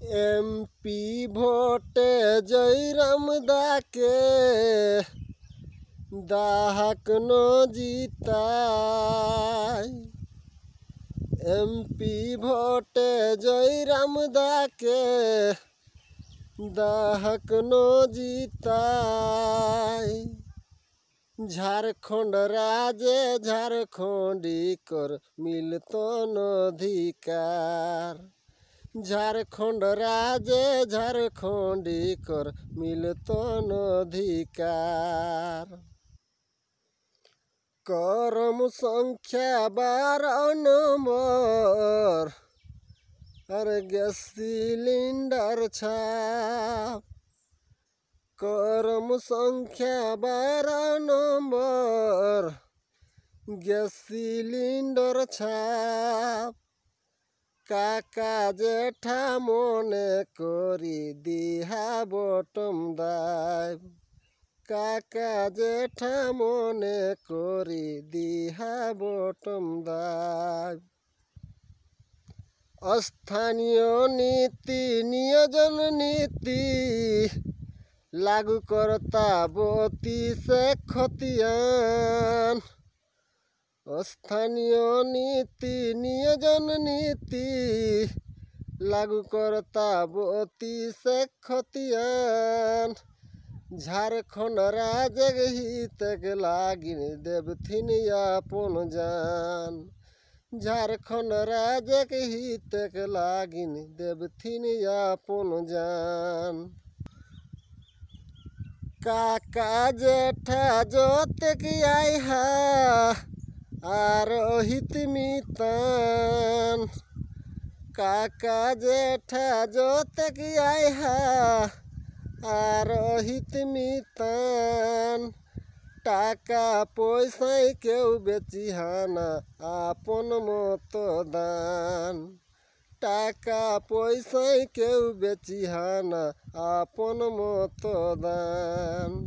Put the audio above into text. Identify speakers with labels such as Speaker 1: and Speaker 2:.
Speaker 1: MP भोटे जयराम दाके दाहक न जिताय। MP भोटे जयराम दाके दाहक न जिताय। झारखंड राजे झारखंडी कर मिलतो अधिकार। झारखंड राजे झारखंडी कर मिलतो अधिकार। करम संख्या 12 नंबर अरे गैस सिलेंडर छाप। करम संख्या 12 नंबर गैस सिलेंडर छाप। काका जेठा मने करी दिहा बटम दाब। काका जेठा मने करी दिहा बटम दाब। स्थानीय नीति नियोजन नीति लागू करता बती से खतियान। स्थानीय नीति नियोजन नीति लागू करता बती से खतियान। झारखंड राज्य हित के लागिन देवथिन अपन जान। झारखंड राज्य के हित के लागिन देवथिन अपन जान। काका जेठा जोते की आई हा आर हित मितान। काका जेठा जोते की आई हा आर हित मितान। टाका पैसा केउ बेचिहाना आपन मतदान। टाका पैसा केउ बेचिहाना आपन मतदान।